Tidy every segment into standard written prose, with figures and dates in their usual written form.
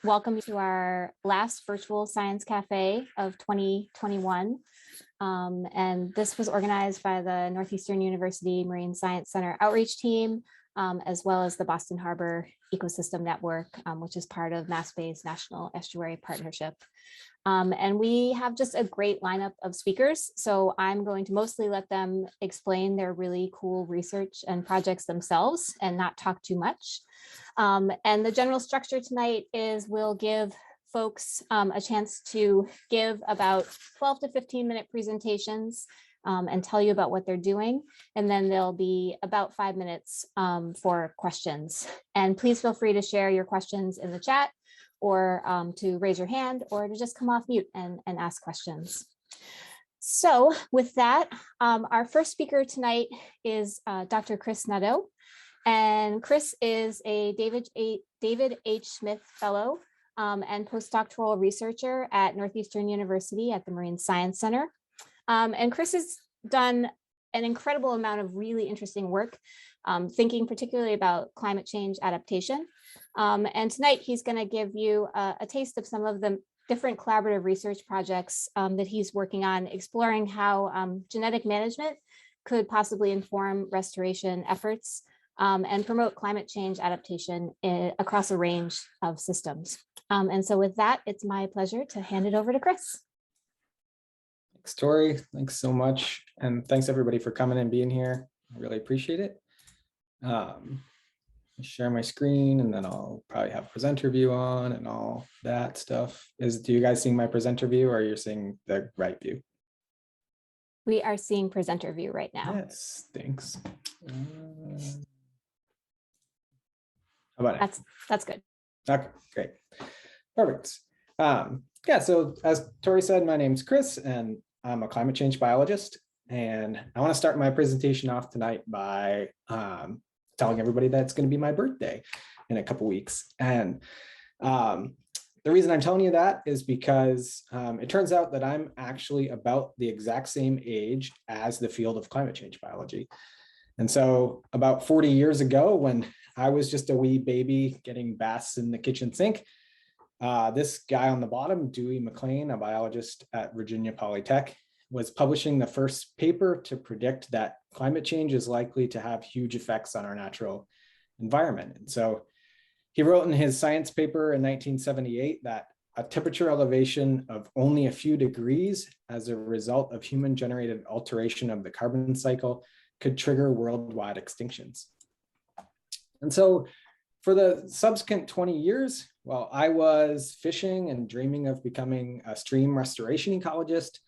welcome you to our last virtual Science Cafe of 2021. And this was organized by the Northeastern University Marine Science Center outreach team, as well as the Boston Harbor Ecosystem Network, which is part of MassBay's National Estuary Partnership. And we have just a great lineup of speakers. So I'm going to mostly let them explain their really cool research and projects themselves and not talk too much. And the general structure tonight is we'll give folks a chance to give about 12 to 15-minute presentations and tell you about what they're doing. And then there'll be about 5 minutes for questions. And please feel free to share your questions in the chat, or to raise your hand, or to just come off mute and ask questions. So with that, our first speaker tonight is Dr. Chris Nadeau. And Chris is a David H. Smith Fellow and postdoctoral researcher at Northeastern University at the Marine Science Center. And Chris has done an incredible amount of really interesting work, thinking particularly about climate change adaptation. And tonight he's going to give you a taste of some of the different collaborative research projects that he's working on, exploring how genetic management could possibly inform restoration efforts and promote climate change adaptation across a range of systems. And so with that, it's my pleasure to hand it over to Chris. Thanks, Tori. Thanks so much. And thanks everybody for coming and being here. I really appreciate it. Share my screen and then I'll probably have presenter view on and all that stuff. Do you guys seeing my presenter view, or you're seeing the right view? We are seeing presenter view right now. Yes, thanks. How about it? That's good. Okay, great. Perfect. Yeah, so as Tori said, my name's Chris and I'm a climate change biologist. And I want to start my presentation off tonight by telling everybody that it's going to be my birthday in a couple weeks. And the reason I'm telling you that is because it turns out that I'm actually about the exact same age as the field of climate change biology. And so about 40 years ago, when I was just a wee baby getting baths in the kitchen sink, this guy on the bottom, Dewey McLean, a biologist at Virginia Polytech, was publishing the first paper to predict that climate change is likely to have huge effects on our natural environment. And so he wrote in his science paper in 1978 that a temperature elevation of only a few degrees as a result of human-generated alteration of the carbon cycle could trigger worldwide extinctions. And so for the subsequent 20 years, while I was fishing and dreaming of becoming a stream restoration ecologist,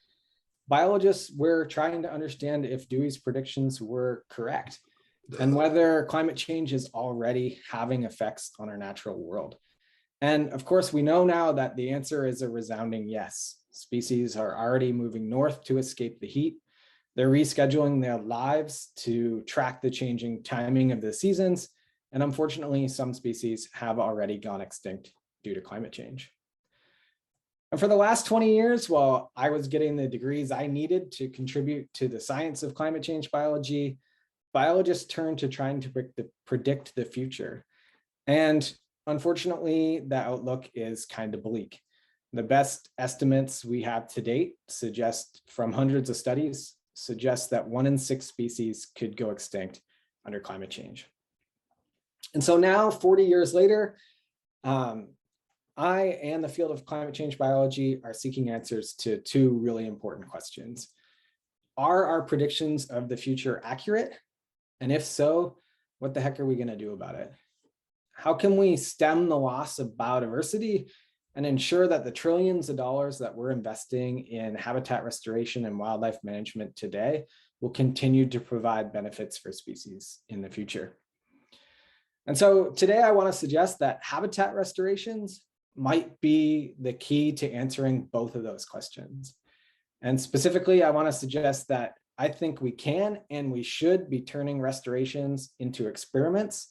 biologists were trying to understand if Dewey's predictions were correct and whether climate change is already having effects on our natural world. And of course, we know now that the answer is a resounding yes. Species are already moving north to escape the heat. They're rescheduling their lives to track the changing timing of the seasons. And unfortunately, some species have already gone extinct due to climate change. And for the last 20 years, while I was getting the degrees I needed to contribute to the science of climate change biology, biologists turned to trying to predict the future. And unfortunately, the outlook is kind of bleak. The best estimates we have to date suggest, from hundreds of studies, suggest that 1 in 6 species could go extinct under climate change. And so now, 40 years later, I and the field of climate change biology are seeking answers to 2 really important questions. Are our predictions of the future accurate? And if so, what the heck are we going to do about it? How can we stem the loss of biodiversity and ensure that the trillions of dollars that we're investing in habitat restoration and wildlife management today will continue to provide benefits for species in the future? And so today I want to suggest that habitat restorations might be the key to answering both of those questions. And specifically, I want to suggest that I think we can and we should be turning restorations into experiments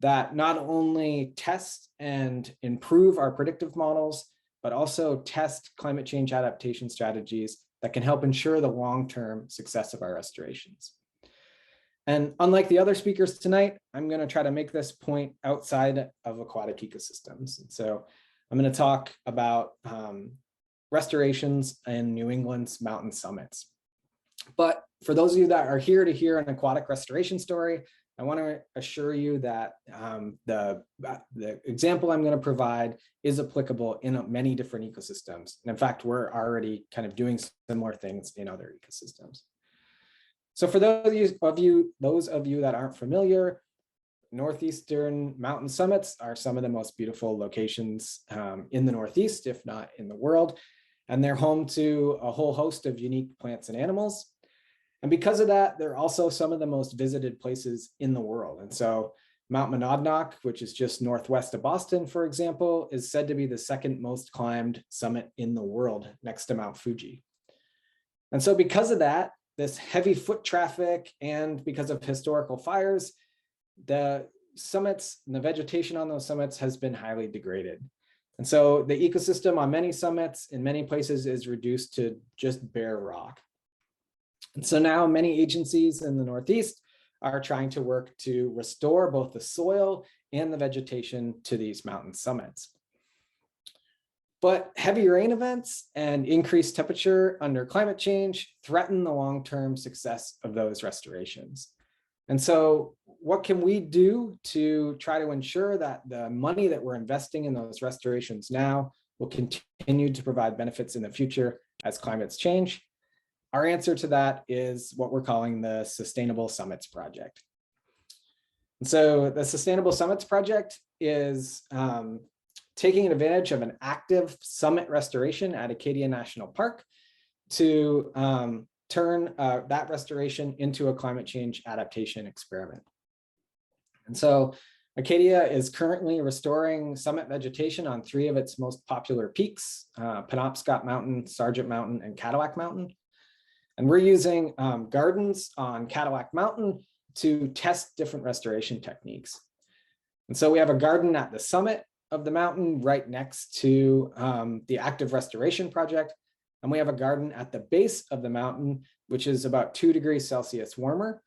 that not only test and improve our predictive models, but also test climate change adaptation strategies that can help ensure the long-term success of our restorations. And unlike the other speakers tonight, I'm going to try to make this point outside of aquatic ecosystems. And so I'm going to talk about restorations in New England's mountain summits. But for those of you that are here to hear an aquatic restoration story, I want to assure you that the example I'm going to provide is applicable in many different ecosystems. And in fact, we're already kind of doing similar things in other ecosystems. So for those of you that aren't familiar, Northeastern mountain summits are some of the most beautiful locations in the Northeast, if not in the world. And they're home to a whole host of unique plants and animals. And because of that, they're also some of the most visited places in the world. And so Mount Monadnock, which is just northwest of Boston, for example, is said to be the second most climbed summit in the world next to Mount Fuji. And so because of that, this heavy foot traffic and because of historical fires, the summits and the vegetation on those summits has been highly degraded. And so the ecosystem on many summits in many places is reduced to just bare rock. And so now many agencies in the Northeast are trying to work to restore both the soil and the vegetation to these mountain summits. But heavy rain events and increased temperature under climate change threaten the long-term success of those restorations. And so what can we do to try to ensure that the money that we're investing in those restorations now will continue to provide benefits in the future as climates change? Our answer to that is what we're calling the Sustainable Summits Project. And so the Sustainable Summits Project is taking advantage of an active summit restoration at Acadia National Park to turn that restoration into a climate change adaptation experiment. And so Acadia is currently restoring summit vegetation on 3 of its most popular peaks, Penobscot Mountain, Sargent Mountain, and Cadillac Mountain. And we're using gardens on Cadillac Mountain to test different restoration techniques. And so we have a garden at the summit of the mountain right next to the active restoration project. And we have a garden at the base of the mountain, which is about 2 degrees Celsius warmer.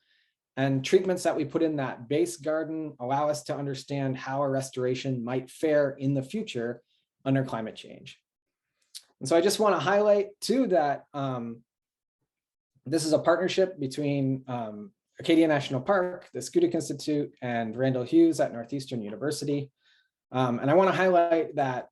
And treatments that we put in that base garden allow us to understand how a restoration might fare in the future under climate change. And so I just want to highlight too that this is a partnership between Acadia National Park, the Schoodic Institute, and Randall Hughes at Northeastern University. And I want to highlight that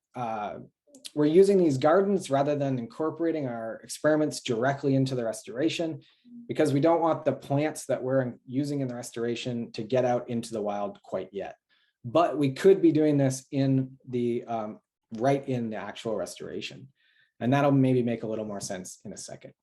we're using these gardens rather than incorporating our experiments directly into the restoration, because we don't want the plants that we're using in the restoration to get out into the wild quite yet. But we could be doing this in the right in the actual restoration. And that'll maybe make a little more sense in a second.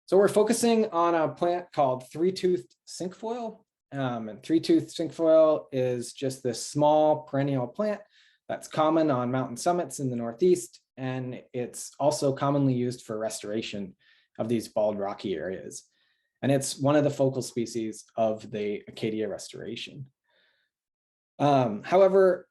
So we're focusing on a plant called three-toothed cinquefoil. And three-toothed cinquefoil is just this small perennial plant that's common on mountain summits in the Northeast. And it's also commonly used for restoration of these bald rocky areas. And it's one of the focal species of the Acadia restoration. However,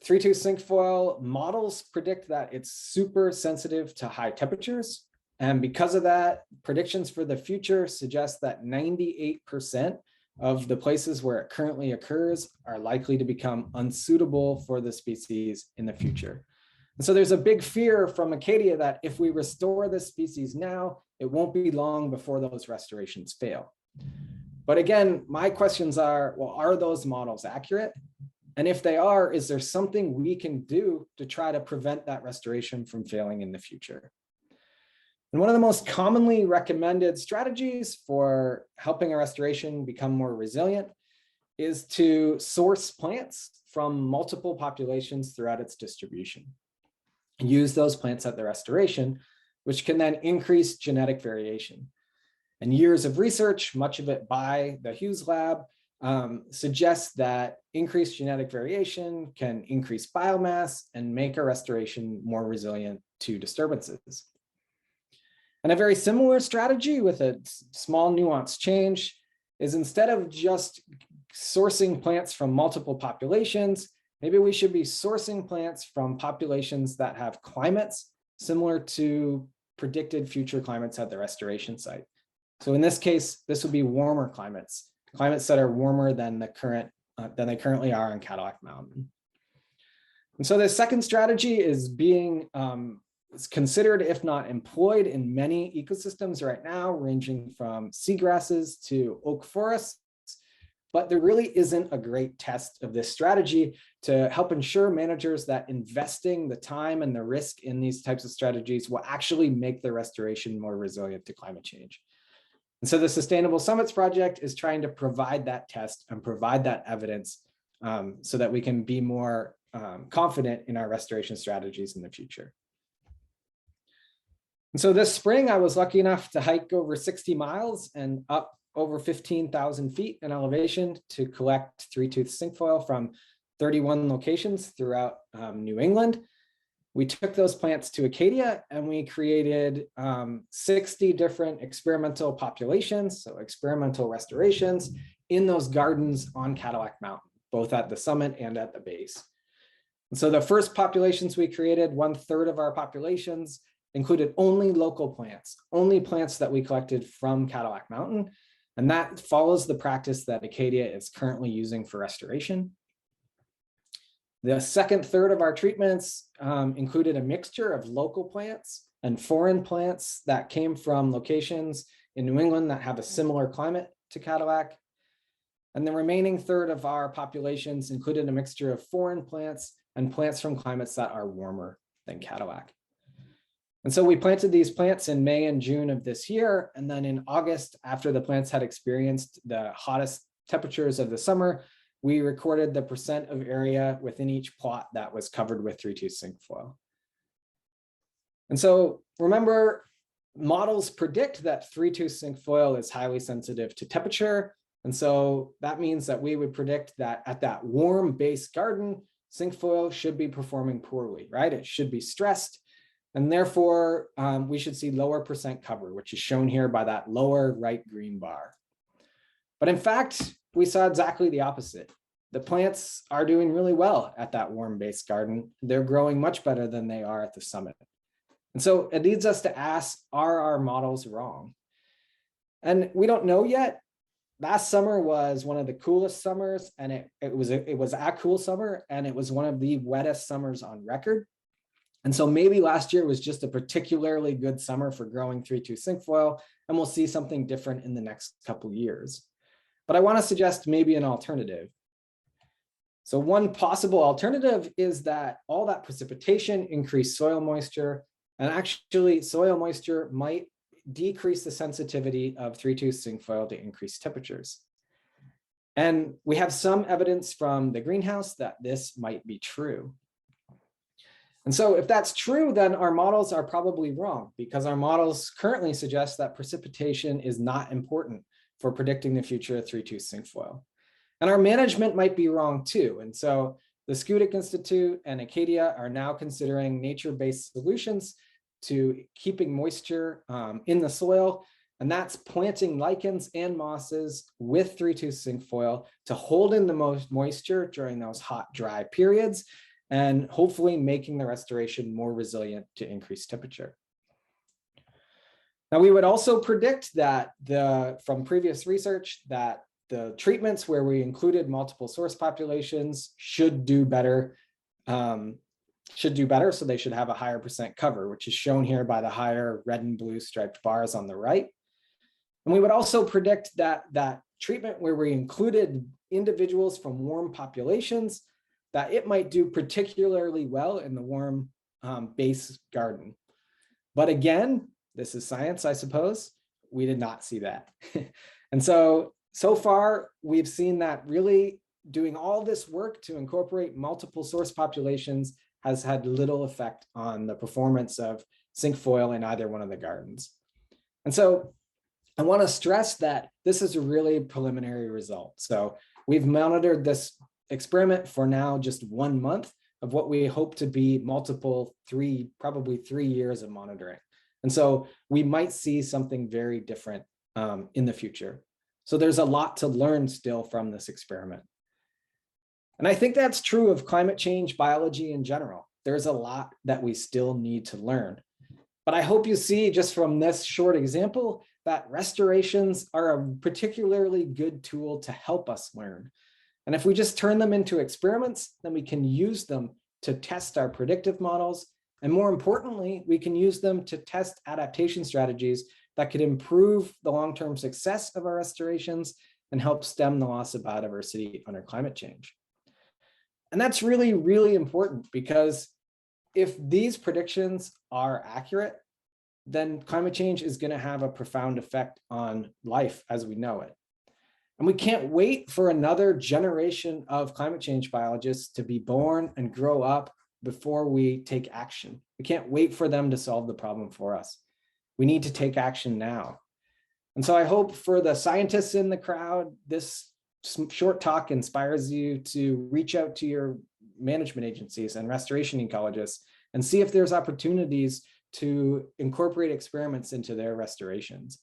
three-toothed cinquefoil models predict that it's super sensitive to high temperatures. And because of that, predictions for the future suggest that 98% of the places where it currently occurs are likely to become unsuitable for the species in the future. And so there's a big fear from Acadia that if we restore this species now, it won't be long before those restorations fail. But again, my questions are, well, are those models accurate? And if they are, is there something we can do to try to prevent that restoration from failing in the future? And one of the most commonly recommended strategies for helping a restoration become more resilient is to source plants from multiple populations throughout its distribution. And use those plants at the restoration, which can then increase genetic variation. And years of research, much of it by the Hughes Lab, suggests that increased genetic variation can increase biomass and make a restoration more resilient to disturbances. And a very similar strategy with a small nuanced change is instead of just sourcing plants from multiple populations, maybe we should be sourcing plants from populations that have climates similar to predicted future climates at the restoration site. So in this case, this would be warmer climates, climates that are warmer than they currently are on Cadillac Mountain. And so the second strategy is being considered, if not employed, in many ecosystems right now, ranging from seagrasses to oak forests. But there really isn't a great test of this strategy to help ensure managers that investing the time and the risk in these types of strategies will actually make the restoration more resilient to climate change. And so the Sustainable Summits Project is trying to provide that test and provide that evidence so that we can be more confident in our restoration strategies in the future. And so this spring, I was lucky enough to hike over 60 miles and up over 15,000 feet in elevation to collect three-tooth cinquefoil from 31 locations throughout New England. We took those plants to Acadia and we created 60 different experimental populations, so experimental restorations in those gardens on Cadillac Mountain, both at the summit and at the base. And so the first populations we created, 1/3 of our populations included only local plants, only plants that we collected from Cadillac Mountain. And that follows the practice that Acadia is currently using for restoration. The second third of our treatments included a mixture of local plants and foreign plants that came from locations in New England that have a similar climate to Cadillac. And the remaining third of our populations included a mixture of foreign plants and plants from climates that are warmer than Cadillac. And so we planted these plants in May and June of this year. And then in August, after the plants had experienced the hottest temperatures of the summer, we recorded the percent of area within each plot that was covered with three-tooth cinquefoil. And so remember, models predict that three-tooth cinquefoil is highly sensitive to temperature. And so that means that we would predict that at that warm base garden, cinquefoil should be performing poorly, right? It should be stressed. And therefore, we should see lower percent cover, which is shown here by that lower right green bar. But in fact, we saw exactly the opposite. The plants are doing really well at that warm base garden. They're growing much better than they are at the summit. And so it leads us to ask, are our models wrong? And we don't know yet. Last summer was one of the coolest summers, and it was a cool summer, and it was one of the wettest summers on record. And so maybe last year was just a particularly good summer for growing three-tooth cinquefoil, and we'll see something different in the next couple of years. But I want to suggest maybe an alternative. So one possible alternative is that all that precipitation increased soil moisture, and actually soil moisture might decrease the sensitivity of three-tooth cinquefoil to increased temperatures. And we have some evidence from the greenhouse that this might be true. And so if that's true, then our models are probably wrong, because our models currently suggest that precipitation is not important for predicting the future of three-tooth cinquefoil. And our management might be wrong too. And so the Schoodic Institute and Acadia are now considering nature-based solutions to keeping moisture in the soil. And that's planting lichens and mosses with three-tooth cinquefoil to hold in the most moisture during those hot, dry periods, and hopefully making the restoration more resilient to increased temperature. Now, we would also predict that from previous research that the treatments where we included multiple source populations should do better. So they should have a higher percent cover, which is shown here by the higher red and blue striped bars on the right. And we would also predict that treatment where we included individuals from warm populations, that it might do particularly well in the warm base garden. But again, this is science, I suppose. We did not see that. And so far, we've seen that really doing all this work to incorporate multiple source populations has had little effect on the performance of cinquefoil in either one of the gardens. And so I want to stress that this is a really preliminary result. So we've monitored this experiment for now just 1 month of what we hope to be probably 3 years of monitoring. And so we might see something very different in the future. So there's a lot to learn still from this experiment. And I think that's true of climate change biology in general. There's a lot that we still need to learn. But I hope you see just from this short example that restorations are a particularly good tool to help us learn. And if we just turn them into experiments, then we can use them to test our predictive models. And more importantly, we can use them to test adaptation strategies that could improve the long-term success of our restorations and help stem the loss of biodiversity under climate change. And that's really, really important, because if these predictions are accurate, then climate change is going to have a profound effect on life as we know it. And we can't wait for another generation of climate change biologists to be born and grow up before we take action. We can't wait for them to solve the problem for us. We need to take action now. And so I hope for the scientists in the crowd, this short talk inspires you to reach out to your management agencies and restoration ecologists and see if there's opportunities to incorporate experiments into their restorations.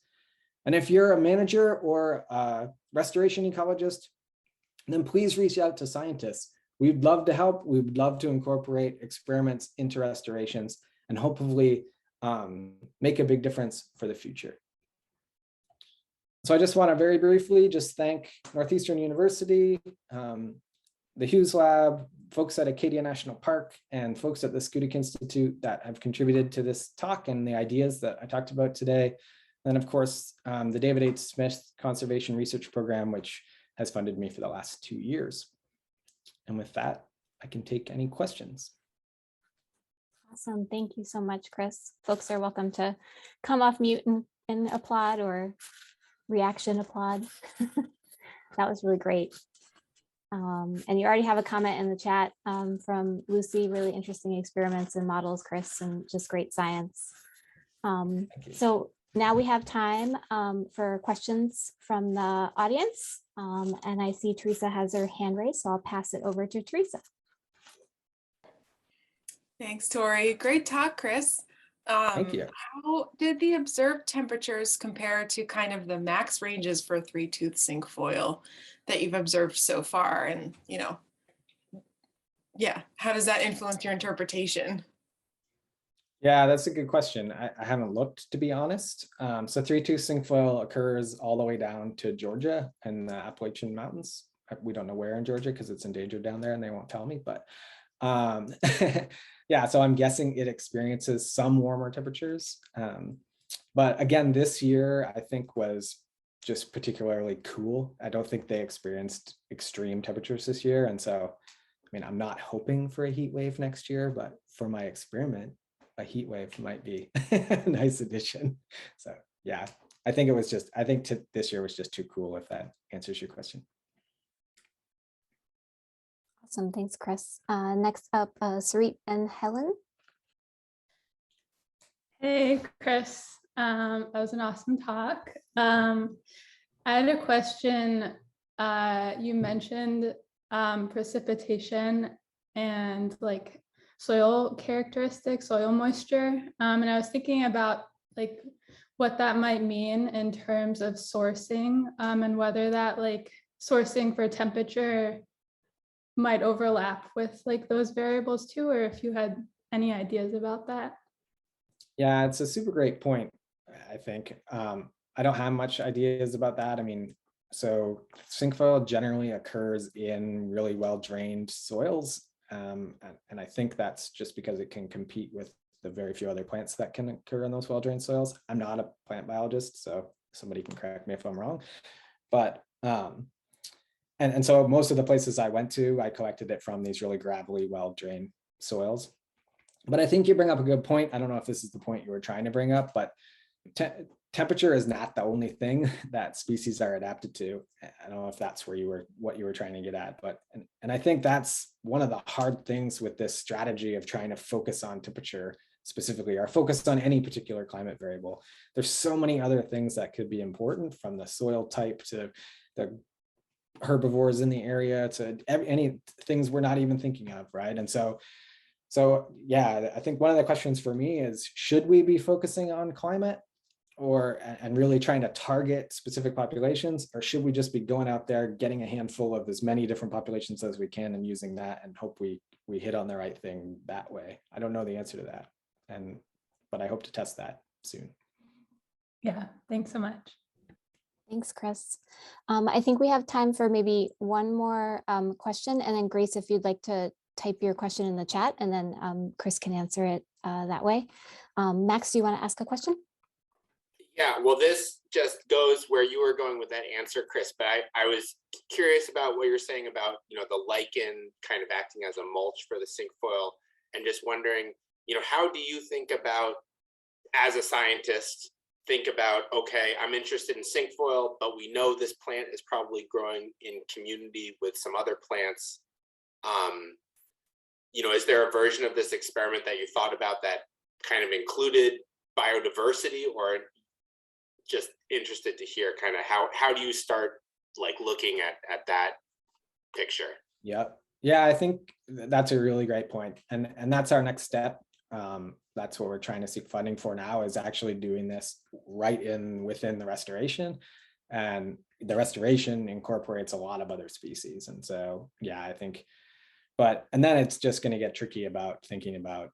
And if you're a manager or a restoration ecologist, then please reach out to scientists. We'd love to help. We'd love to incorporate experiments into restorations and hopefully make a big difference for the future. So I just want to very briefly just thank Northeastern University, the Hughes Lab, folks at Acadia National Park, and folks at the Schoodic Institute that have contributed to this talk and the ideas that I talked about today. And of course, the David H. Smith Conservation Research Program, which has funded me for the last 2 years. And with that, I can take any questions. Awesome. Thank you so much, Chris. Folks are welcome to come off mute and applaud or reaction applaud. That was really great. And you already have a comment in the chat from Lucy, really interesting experiments and models, Chris, and just great science. So now we have time for questions from the audience. And I see Teresa has her hand raised, so I'll pass it over to Teresa. Thanks, Tori. Great talk, Chris. Thank you. How did the observed temperatures compare to kind of the max ranges for three-tooth cinquefoil that you've observed so far? And, you know, yeah, how does that influence your interpretation? Yeah, that's a good question. I haven't looked, to be honest. So three-tooth cinquefoil occurs all the way down to Georgia and the Appalachian Mountains. We don't know where in Georgia because it's endangered down there and they won't tell me, but yeah, so I'm guessing it experiences some warmer temperatures. But again, this year, I think was just particularly cool. I don't think they experienced extreme temperatures this year. And so, I mean, I'm not hoping for a heat wave next year, but for my experiment, a heat wave might be a nice addition. So yeah, I think it was just, I think this year was just too cool, if that answers your question. Awesome. Thanks, Chris. Next up, Sarit and Helen. Hey, Chris. That was an awesome talk. I had a question. You mentioned precipitation and like soil characteristics, soil moisture. And I was thinking about like what that might mean in terms of sourcing and whether that like sourcing for temperature might overlap with like those variables too, or if you had any ideas about that. Yeah, it's a super great point, I think. I don't have much ideas about that. I mean, so cinquefoil generally occurs in really well-drained soils. And I think that's just because it can compete with the very few other plants that can occur in those well-drained soils. I'm not a plant biologist, so somebody can correct me if I'm wrong. But and so most of the places I went to, I collected it from these really gravelly, well-drained soils. But I think you bring up a good point. I don't know if this is the point you were trying to bring up, but temperature is not the only thing that species are adapted to. I don't know if that's where what you were trying to get at, but and I think that's one of the hard things with this strategy of trying to focus on temperature specifically, or focus on any particular climate variable. There's so many other things that could be important, from the soil type to the herbivores in the area to any things we're not even thinking of, right? And so yeah, I think one of the questions for me is, should we be focusing on climate and really trying to target specific populations, or should we just be going out there, getting a handful of as many different populations as we can and using that and hope we hit on the right thing that way? I don't know the answer to that, but I hope to test that soon. Yeah, thanks so much. Thanks, Chris. I think we have time for maybe one more question, and then Grace, if you'd like to type your question in the chat, and then Chris can answer it that way. Max, do you want to ask a question? Yeah, well, this just goes where you were going with that answer, Chris, but I was curious about what you're saying about, the lichen kind of acting as a mulch for the cinquefoil, and just wondering, how do you think about, as a scientist, think about, okay, I'm interested in cinquefoil, but we know this plant is probably growing in community with some other plants. Is there a version of this experiment that you thought about that kind of included biodiversity, or just interested to hear kind of how do you start like looking at that picture? Yep. Yeah, I think that's a really great point. And that's our next step. That's what we're trying to seek funding for now, is actually doing this right within the restoration. And the restoration incorporates a lot of other species. And so, yeah, I think, and then it's just going to get tricky about thinking about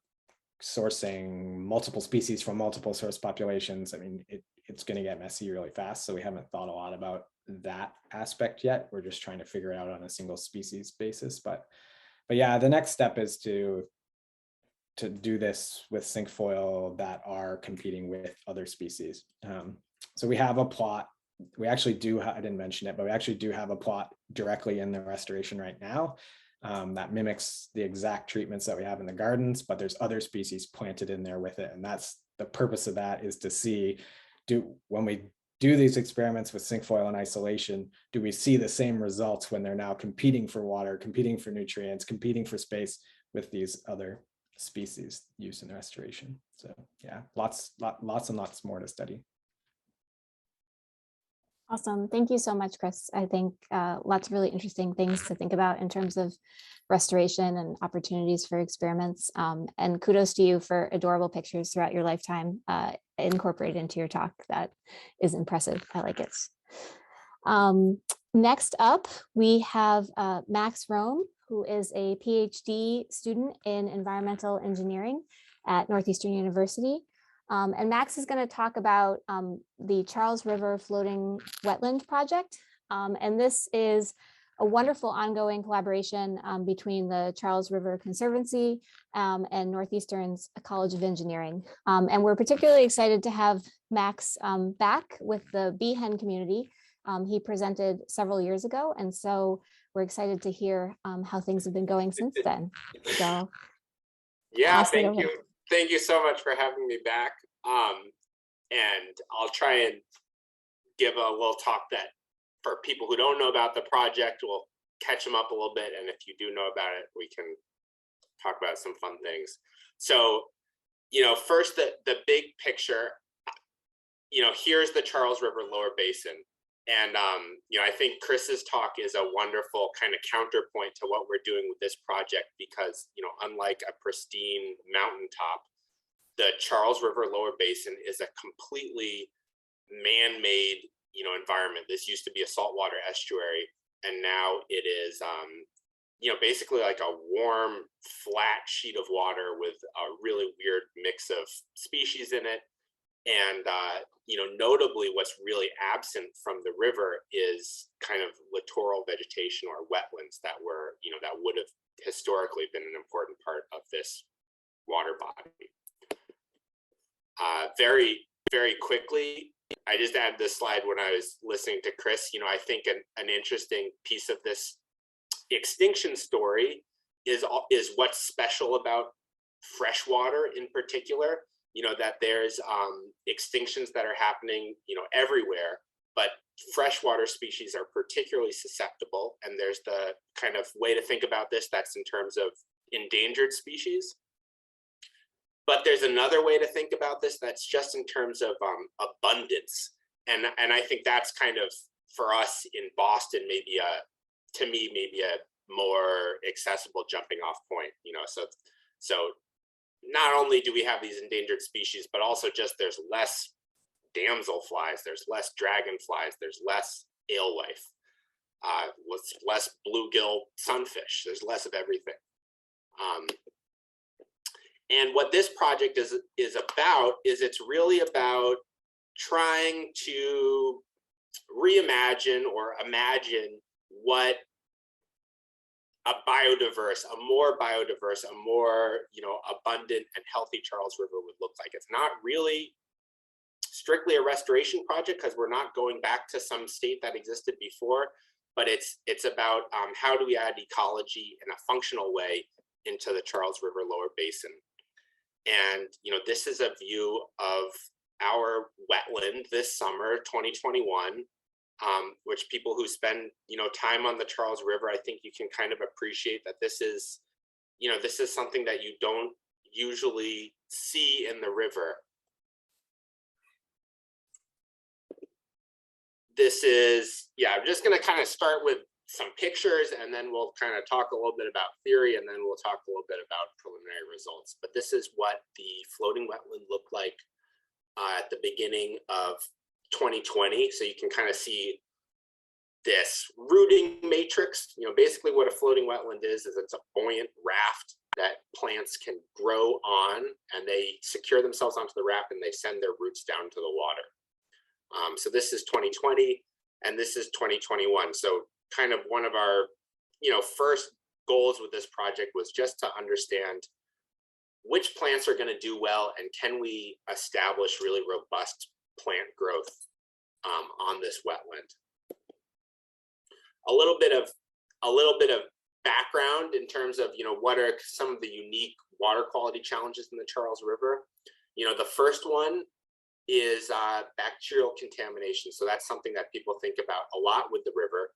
sourcing multiple species from multiple source populations. I mean, it's going to get messy really fast. So we haven't thought a lot about that aspect yet. We're just trying to figure it out on a single species basis. But yeah, the next step is to do this with cinquefoil that are competing with other species. So we have a plot. We actually do, I didn't mention it, but we actually do have a plot directly in the restoration right now that mimics the exact treatments that we have in the gardens, but there's other species planted in there with it. And that's the purpose of that, is to see, when we do these experiments with cinquefoil in isolation, do we see the same results when they're now competing for water, competing for nutrients, competing for space with these other species used in the restoration? So yeah, lots and lots more to study. Awesome. Thank you so much, Chris. I think lots of really interesting things to think about in terms of restoration and opportunities for experiments. And kudos to you for adorable pictures throughout your lifetime incorporated into your talk. That is impressive. I like it. Next up, we have Max Rome, who is a PhD student in environmental engineering at Northeastern University. And Max is going to talk about the Charles River Floating Wetland project. And this is a wonderful ongoing collaboration between the Charles River Conservancy and Northeastern's College of Engineering. And we're particularly excited to have Max back with the bee hen community. He presented several years ago, and so we're excited to hear how things have been going since then. So yeah, thank you. Thank you so much for having me back. And I'll try and give a little talk that for people who don't know about the project, we'll catch them up a little bit. And if you do know about it, we can talk about some fun things. So, first the big picture, here's the Charles River Lower Basin. And, I think Chris's talk is a wonderful kind of counterpoint to what we're doing with this project, because, unlike a pristine mountaintop, the Charles River Lower Basin is a completely man-made, environment. This used to be a saltwater estuary, and now it is, basically like a warm, flat sheet of water with a really weird mix of species in it. And, notably what's really absent from the river is kind of littoral vegetation or wetlands that would have historically been an important part of this water body. Very, very quickly, I just added this slide when I was listening to Chris. I think an interesting piece of this extinction story is what's special about freshwater in particular. That there's extinctions that are happening, everywhere, but freshwater species are particularly susceptible. And there's the kind of way to think about this that's in terms of endangered species. But there's another way to think about this that's just in terms of abundance. And I think that's kind of, for us in Boston, maybe a more accessible jumping off point, so not only do we have these endangered species, but also just there's less damselflies, there's less dragonflies, there's less alewife, less bluegill sunfish, there's less of everything. And what this project is about is it's really about trying to reimagine or imagine what a more biodiverse, a more, you know, abundant and healthy Charles River would look like. It's not really strictly a restoration project because we're not going back to some state that existed before, but it's about how do we add ecology in a functional way into the Charles River lower basin. And, you know, this is a view of our wetland this summer, 2021, which people who spend, you know, time on the Charles River, I think you can kind of appreciate that this is, you know, this is something that you don't usually see in the river. This is, yeah, I'm just going to kind of start with some pictures and then we'll kind of talk a little bit about theory and then we'll talk a little bit about preliminary results. But this is what the floating wetland looked like at the beginning of 2020. So you can kind of see this rooting matrix. You know, basically what a floating wetland is it's a buoyant raft that plants can grow on, and they secure themselves onto the raft and they send their roots down to the water. So this is 2020 and this is 2021. So kind of one of our, you know, first goals with this project was just to understand which plants are going to do well and can we establish really robust plant growth on this wetland. A little bit of background in terms of, you know, what are some of the unique water quality challenges in the Charles River. You know, the first one is bacterial contamination. So that's something that people think about a lot with the river.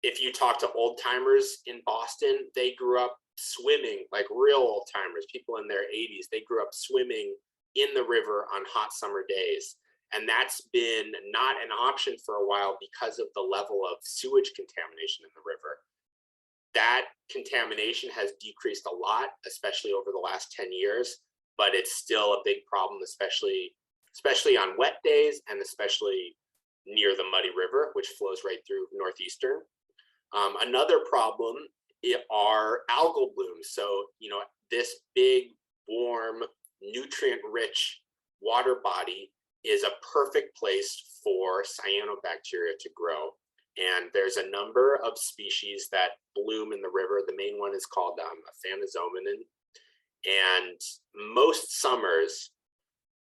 If you talk to old timers in Boston, they grew up swimming, like real old timers, people in their 80s, they grew up swimming in the river on hot summer days. And that's been not an option for a while because of the level of sewage contamination in the river. That contamination has decreased a lot, especially over the last 10 years, but it's still a big problem, especially on wet days and especially near the Muddy River, which flows right through Northeastern. Another problem are algal blooms. So, you know, this big, warm, nutrient-rich water body is a perfect place for cyanobacteria to grow. And there's a number of species that bloom in the river. The main one is called Aphanizomenon. And most summers,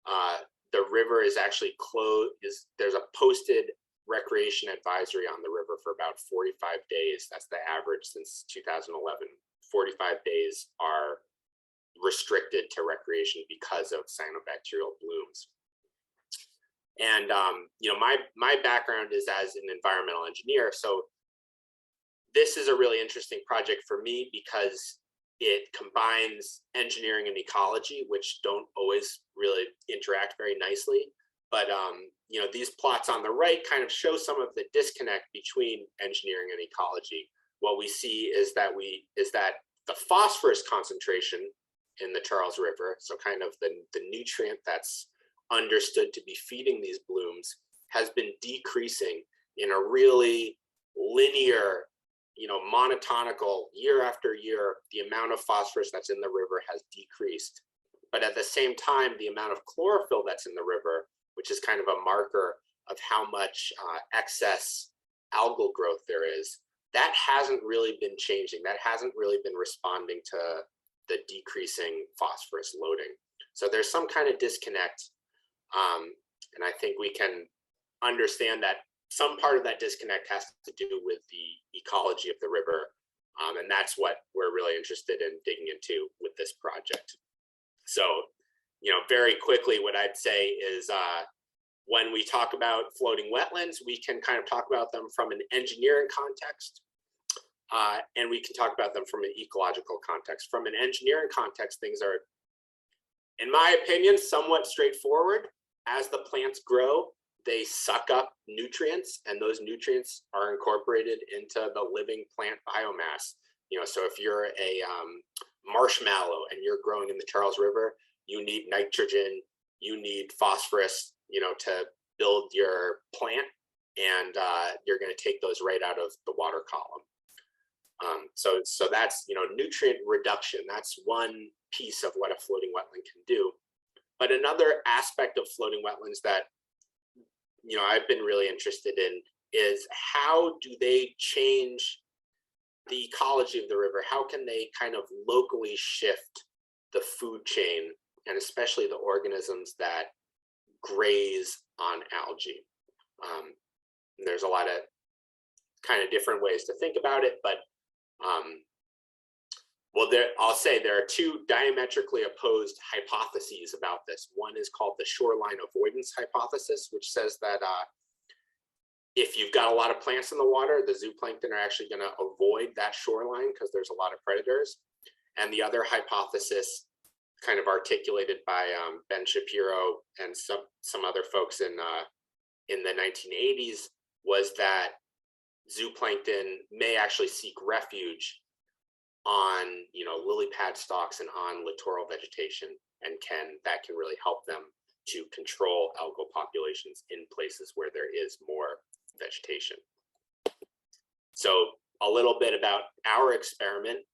the river is actually closed. There's a posted recreation advisory on the river for about 45 days. That's the average since 2011. 45 days are restricted to recreation because of cyanobacterial blooms. And you know, my background is as an environmental engineer, so this is a really interesting project for me because it combines engineering and ecology, which don't always really interact very nicely. But you know, these plots on the right kind of show some of the disconnect between engineering and ecology. What we see is that the phosphorus concentration in the Charles River, so kind of the nutrient that's understood to be feeding these blooms, has been decreasing in a really linear, you know, monotonical, year after year. The amount of phosphorus that's in the river has decreased. But at the same time, the amount of chlorophyll that's in the river, which is kind of a marker of how much excess algal growth there is, that hasn't really been changing. That hasn't really been responding to the decreasing phosphorus loading. So there's some kind of disconnect. And I think we can understand that some part of that disconnect has to do with the ecology of the river. And that's what we're really interested in digging into with this project. So, you know, very quickly, what I'd say is when we talk about floating wetlands, we can kind of talk about them from an engineering context, and we can talk about them from an ecological context. From an engineering context, things are, in my opinion, somewhat straightforward. As the plants grow, they suck up nutrients, and those nutrients are incorporated into the living plant biomass. You know, so if you're a marshmallow and you're growing in the Charles River, you need nitrogen, you need phosphorus, you know, to build your plant, and you're going to take those right out of the water column. So that's, you know, nutrient reduction. That's one piece of what a floating wetland can do. But another aspect of floating wetlands that, you know, I've been really interested in is how do they change the ecology of the river, how can they kind of locally shift the food chain, and especially the organisms that graze on algae. There's a lot of kind of different ways to think about it, but well, I'll say there are two diametrically opposed hypotheses about this. One is called the shoreline avoidance hypothesis, which says that if you've got a lot of plants in the water, the zooplankton are actually going to avoid that shoreline because there's a lot of predators. And the other hypothesis, kind of articulated by Ben Shapiro and some other folks in the 1980s, was that zooplankton may actually seek refuge on, you know, lily pad stalks and on littoral vegetation, and that can really help them to control algal populations in places where there is more vegetation. So a little bit about our experiment.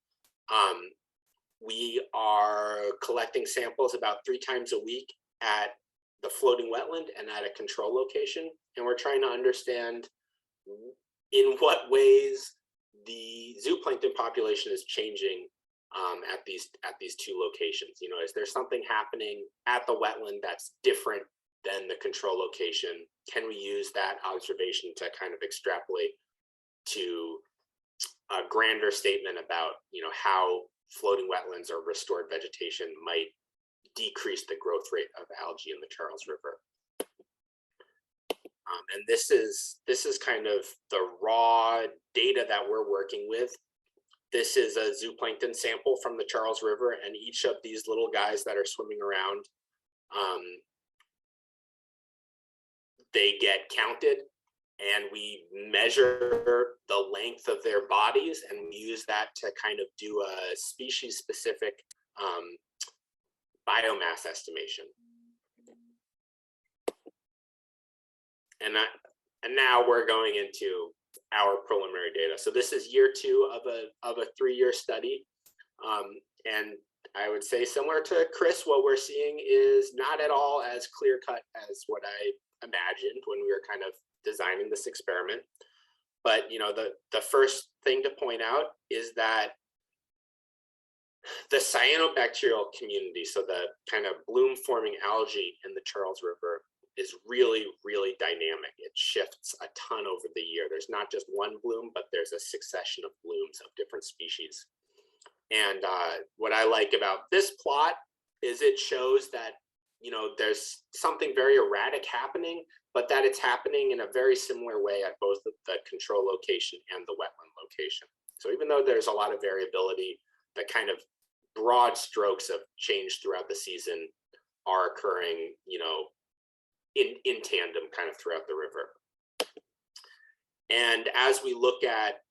We are collecting samples about 3 times a week at the floating wetland and at a control location, and we're trying to understand in what ways the zooplankton population is changing at these 2 locations. You know, is there something happening at the wetland that's different than the control location? Can we use that observation to kind of extrapolate to a grander statement about, you know, how floating wetlands or restored vegetation might decrease the growth rate of algae in the Charles River? And this is kind of the raw data that we're working with. This is a zooplankton sample from the Charles River, and each of these little guys that are swimming around, they get counted, and we measure the length of their bodies, and we use that to kind of do a species-specific biomass estimation. And now we're going into our preliminary data. So this is year 2 of a 3-year study. And I would say, similar to Chris, what we're seeing is not at all as clear-cut as what I imagined when we were kind of designing this experiment. But, you know, the first thing to point out is that the cyanobacterial community, so the kind of bloom-forming algae in the Charles River, is really, really dynamic. It shifts a ton over the year. There's not just one bloom, but there's a succession of blooms of different species. And what I like about this plot is it shows that, you know, there's something very erratic happening, but that it's happening in a very similar way at both the control location and the wetland location. So even though there's a lot of variability, the kind of broad strokes of change throughout the season are occurring, you know, in tandem kind of throughout the river. And as we look at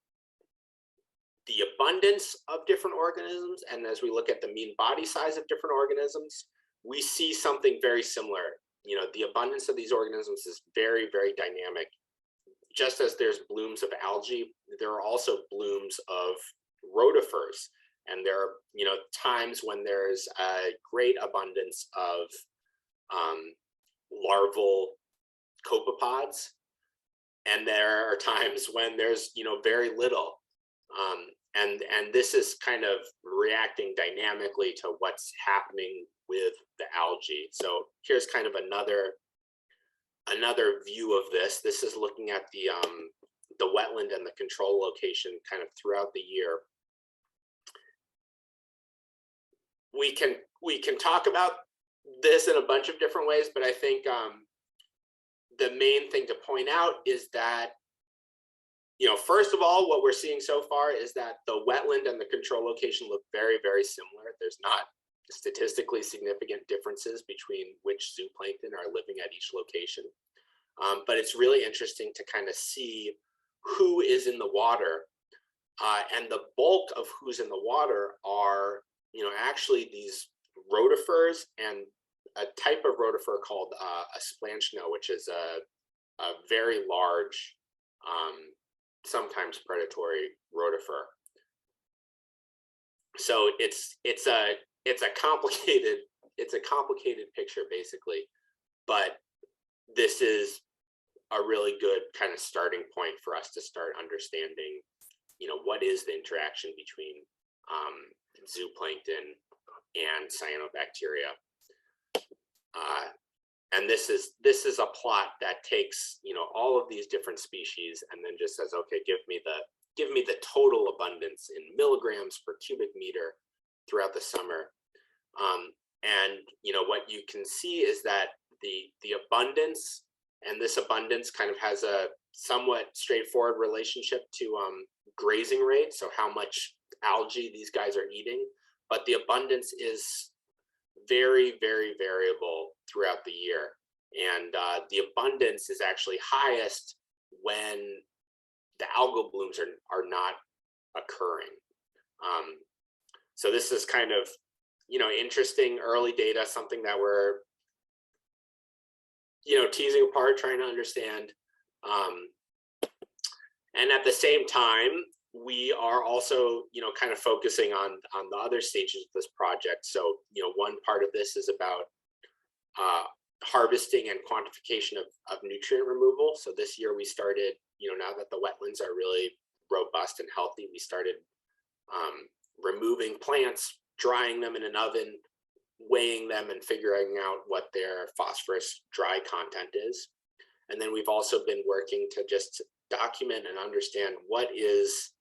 the abundance of different organisms, and as we look at the mean body size of different organisms, we see something very similar. You know, the abundance of these organisms is very, very dynamic. Just as there's blooms of algae, there are also blooms of rotifers. And there are, you know, times when there's a great abundance of larval copepods, and there are times when there's, you know, very little. And this is kind of reacting dynamically to what's happening with the algae. So here's kind of another view of this. This is looking at the wetland and the control location kind of throughout the year. We can talk about this in a bunch of different ways, but I think the main thing to point out is that, you know, first of all, what we're seeing so far is that the wetland and the control location look very, very similar. There's not statistically significant differences between which zooplankton are living at each location. But it's really interesting to kind of see who is in the water. And the bulk of who's in the water are, you know, actually these rotifers and a type of rotifer called a splanchno, which is a very large, sometimes predatory rotifer. So it's a complicated picture basically, but this is a really good kind of starting point for us to start understanding what is the interaction between zooplankton and cyanobacteria. And this is a plot that takes all of these different species and then just says, okay, give me the total abundance in milligrams per cubic meter throughout the summer. And what you can see is that the abundance, and this abundance kind of has a somewhat straightforward relationship to grazing rate, so how much algae these guys are eating, but the abundance is very, very variable throughout the year. And the abundance is actually highest when the algal blooms are not occurring. So this is kind of, interesting early data, something that we're, teasing apart, trying to understand. And at the same time, we are also, kind of focusing on the other stages of this project. So, one part of this is about harvesting and quantification of nutrient removal. So this year we started, now that the wetlands are really robust and healthy, we started removing plants, drying them in an oven, weighing them and figuring out what their phosphorus dry content is. And then we've also been working to just document and understand what is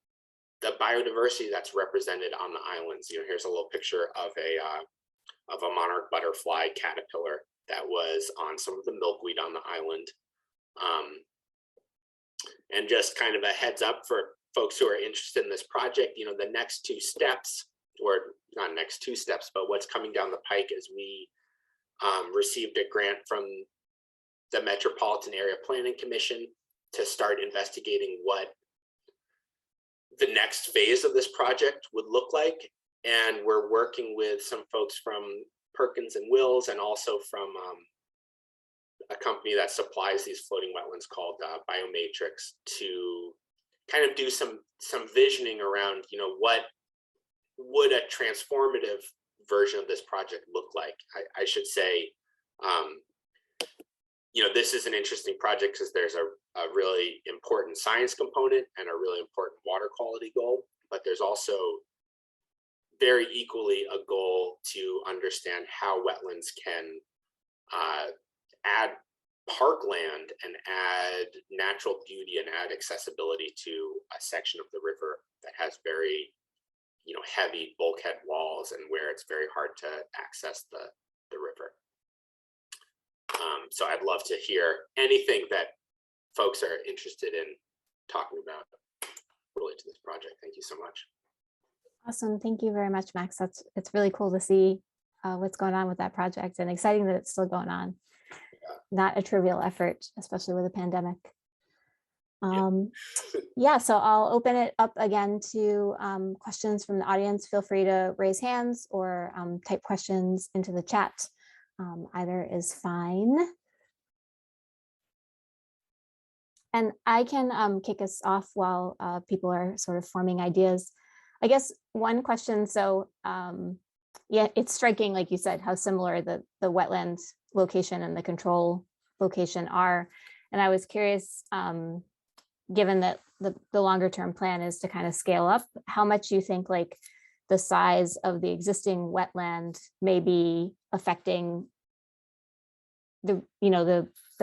the biodiversity that's represented on the islands. Here's a little picture of a monarch butterfly caterpillar that was on some of the milkweed on the island. And just kind of a heads up for folks who are interested in this project, the next two steps, or not next two steps, but what's coming down the pike is we received a grant from the Metropolitan Area Planning Commission to start investigating what the next phase of this project would look like. And we're working with some folks from Perkins and Wills, and also from a company that supplies these floating wetlands called Biomatrix, to kind of do some visioning around, what would a transformative version of this project look like. I should say, this is an interesting project because there's a really important science component and a really important water quality goal, but there's also very equally a goal to understand how wetlands can add parkland and add natural beauty and add accessibility to a section of the river that has very heavy bulkhead walls and where it's very hard to access the river. So I'd love to hear anything that folks are interested in talking about related to this project. Thank you so much. Awesome. Thank you very much, Max. It's really cool to see what's going on with that project, and exciting that it's still going on. Yeah. Not a trivial effort, especially with a pandemic. Yeah, so I'll open it up again to questions from the audience. Feel free to raise hands or type questions into the chat. Either is fine. And I can kick us off while people are sort of forming ideas. I guess one question, so yeah, it's striking, like you said, how similar the wetland location and the control location are. And I was curious, given that the longer term plan is to kind of scale up, how much you think like the size of the existing wetland may be affecting the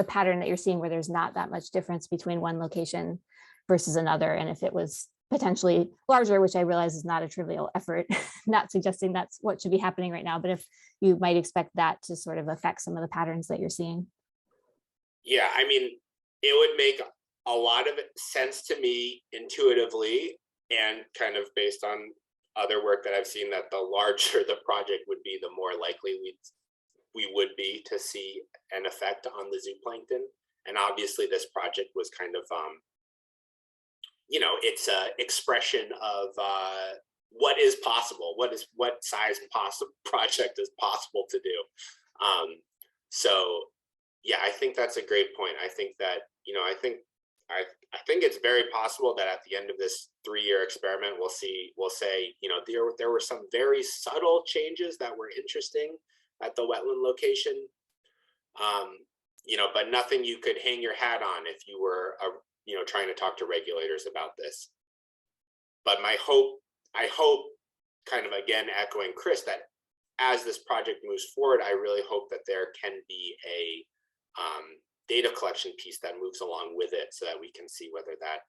pattern that you're seeing, where there's not that much difference between one location versus another. And if it was potentially larger, which I realize is not a trivial effort, not suggesting that's what should be happening right now, but if you might expect that to sort of affect some of the patterns that you're seeing. Yeah, I mean, it would make a lot of sense to me intuitively, and kind of based on other work that I've seen, that the larger the project would be, the more likely we would be to see an effect on the zooplankton. And obviously this project was kind of, it's an expression of what is possible, what size project is possible to do. So yeah, I think that's a great point. I think that, I think it's very possible that at the end of this 3-year experiment, we'll say, there were some very subtle changes that were interesting at the wetland location, but nothing you could hang your hat on if you were, trying to talk to regulators about this. but I hope, kind of again echoing Chris, that as this project moves forward, I really hope that there can be a data collection piece that moves along with it, so that we can see whether that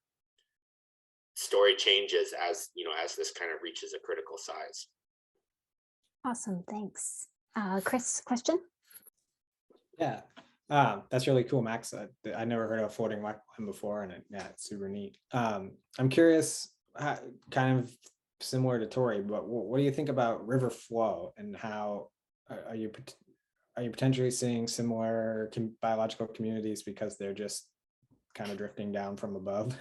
story changes as as this kind of reaches a critical size. Awesome, thanks. Chris, question? Yeah, that's really cool, Max. I never heard of floating wetland before, and yeah, it's super neat. I'm curious, kind of similar to Tori, but what do you think about river flow, and how are you potentially seeing similar biological communities because they're just kind of drifting down from above?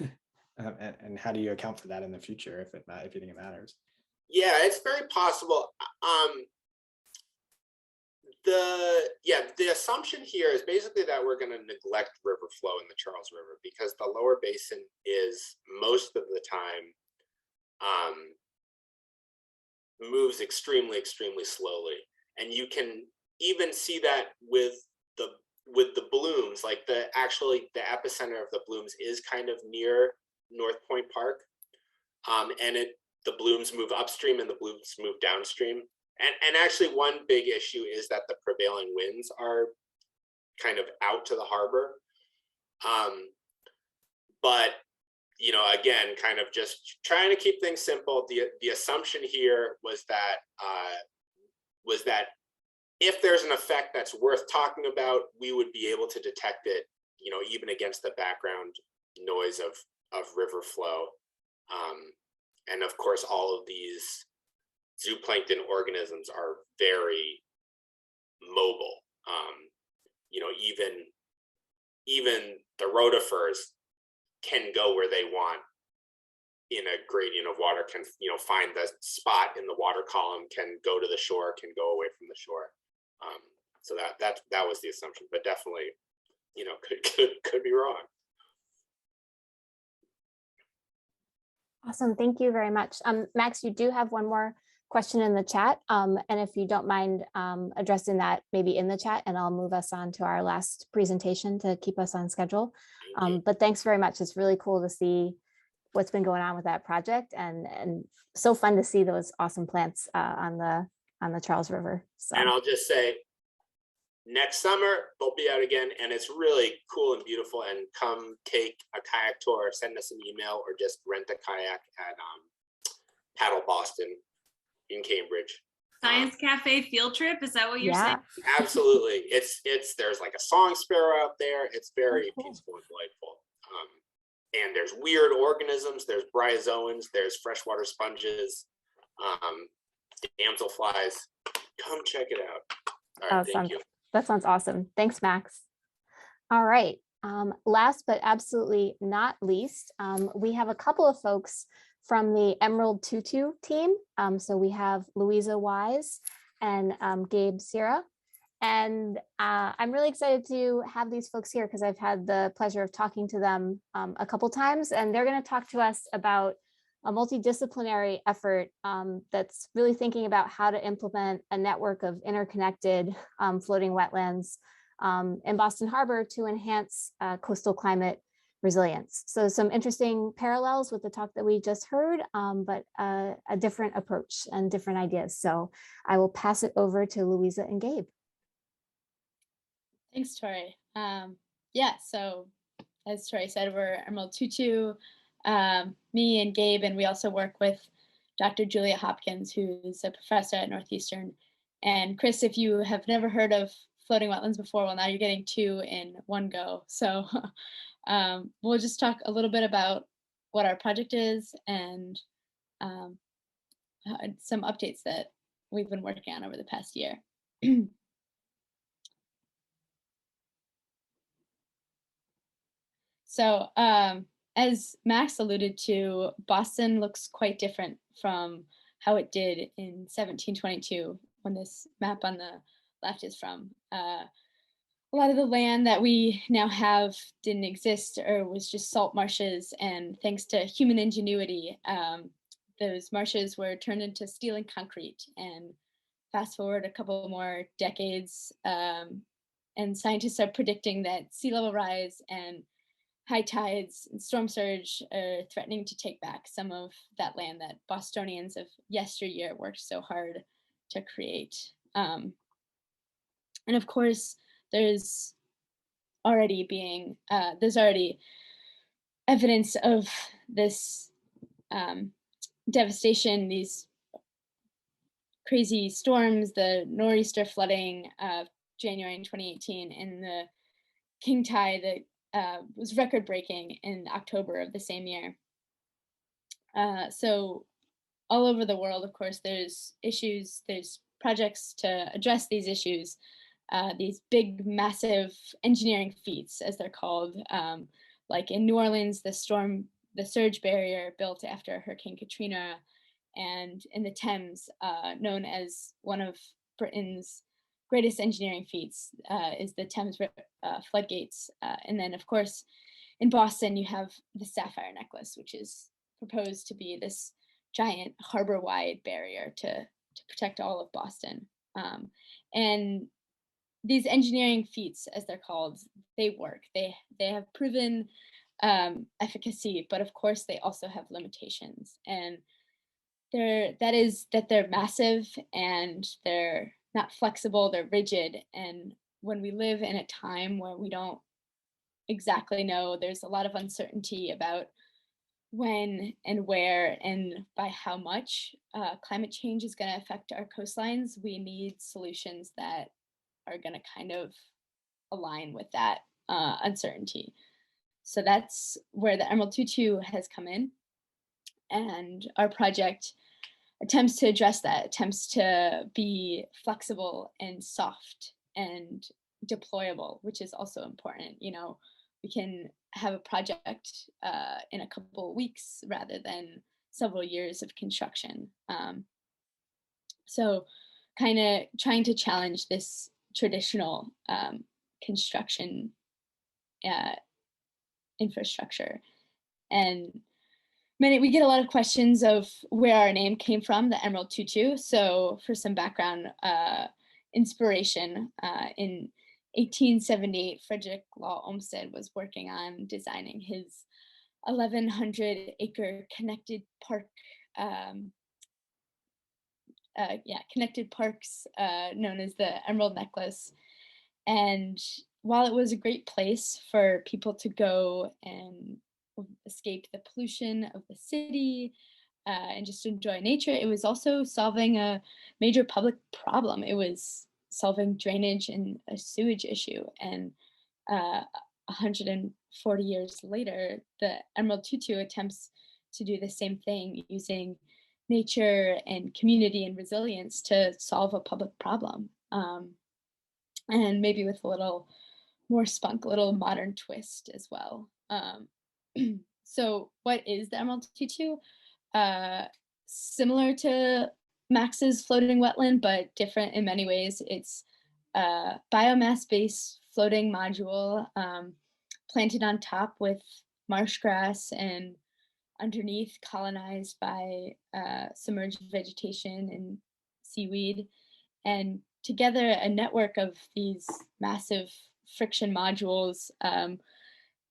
And how do you account for that in the future, if you think it matters? Yeah, it's very possible. The assumption here is basically that we're going to neglect river flow in the Charles River, because the lower basin is most of the time moves extremely slowly, and you can even see that with the blooms. Like the epicenter of the blooms is kind of near North Point Park, and the blooms move upstream and the blooms move downstream. And actually, one big issue is that the prevailing winds are kind of out to the harbor. But again, kind of just trying to keep things simple. The assumption here was that if there's an effect that's worth talking about, we would be able to detect it, even against the background noise of river flow. And of course, all of these zooplankton organisms are very mobile. Even the rotifers can go where they want in a gradient of water, can find the spot in the water column, can go to the shore, can go away from the shore. So that was the assumption, but definitely, could be wrong. Awesome, thank you very much. Max, you do have one more question in the chat, and if you don't mind addressing that maybe in the chat, and I'll move us on to our last presentation to keep us on schedule. But thanks very much. It's really cool to see what's been going on with that project, and so fun to see those awesome plants on the Charles River. So. And I'll just say, next summer they'll be out again, and it's really cool and beautiful. And come take a kayak tour, send us an email, or just rent a kayak at Paddle Boston in Cambridge. Science Cafe field trip, is that what you're saying? Absolutely. There's like a song sparrow out there. It's very peaceful and delightful. And there's weird organisms. There's bryozoans. There's freshwater sponges, damselflies. Come check it out. All right, thank you. That sounds awesome. Thanks, Max. All right. Last but absolutely not least, we have a couple of folks from the Mlt2 team. So we have Louiza Wise and Gabe Cira. And I'm really excited to have these folks here because I've had the pleasure of talking to them a couple times, and they're going to talk to us about a multidisciplinary effort that's really thinking about how to implement a network of interconnected floating wetlands in Boston Harbor to enhance coastal climate resilience. So some interesting parallels with the talk that we just heard, but a different approach and different ideas. So I will pass it over to Louiza and Gabe. Thanks, Tori. Yeah, so as Tori said, we're Mlt2, me and Gabe, and we also work with Dr. Julia Hopkins, who's a professor at Northeastern. And Chris, if you have never heard of floating wetlands before, well, now you're getting two in one go. So we'll just talk a little bit about what our project is and some updates that we've been working on over the past year. So as Max alluded to, Boston looks quite different from how it did in 1722 when this map on the left is from. A lot of the land that we now have didn't exist or was just salt marshes, and thanks to human ingenuity, those marshes were turned into steel and concrete. And fast forward a couple more decades, and scientists are predicting that sea level rise and high tides and storm surge are threatening to take back some of that land that Bostonians of yesteryear worked so hard to create. And of course, there's already evidence of this devastation, these crazy storms, the nor'easter flooding of January in 2018, and the king tide that was record breaking in October of the same year. So all over the world, of course, there's projects to address these issues, these big, massive engineering feats, as they're called. Like in New Orleans, the surge barrier built after Hurricane Katrina, and in the Thames, known as one of Britain's greatest engineering feats, is the Thames floodgates. And then, of course, in Boston, you have the Sapphire Necklace, which is proposed to be this giant harbor-wide barrier to protect all of Boston. And these engineering feats, as they're called, they work. They have proven efficacy, but of course, they also have limitations. And they're massive and they're not flexible, they're rigid. And when we live in a time where we don't exactly know, there's a lot of uncertainty about when and where and by how much climate change is going to affect our coastlines, we need solutions that are going to kind of align with that uncertainty. So that's where the Mlt2 has come in. And our project attempts to address that, attempts to be flexible and soft and deployable, which is also important. You know, we can have a project in a couple of weeks rather than several years of construction. So kind of trying to challenge this traditional construction infrastructure. And we get a lot of questions of where our name came from, the Mlt2. So for some background inspiration, in 1878, Frederick Law Olmsted was working on designing his 1,100-acre connected park, connected parks known as the Emerald Necklace. And while it was a great place for people to go and escape the pollution of the city and just enjoy nature, it was also solving a major public problem. It was solving drainage and a sewage issue. And 140 years later, the Mlt2 attempts to do the same thing using nature and community and resilience to solve a public problem. And maybe with a little more spunk, a little modern twist as well. So what is the Mlt2? Similar to Max's floating wetland, but different in many ways. It's a biomass-based floating module planted on top with marsh grass and underneath colonized by submerged vegetation and seaweed. And together, a network of these massive friction modules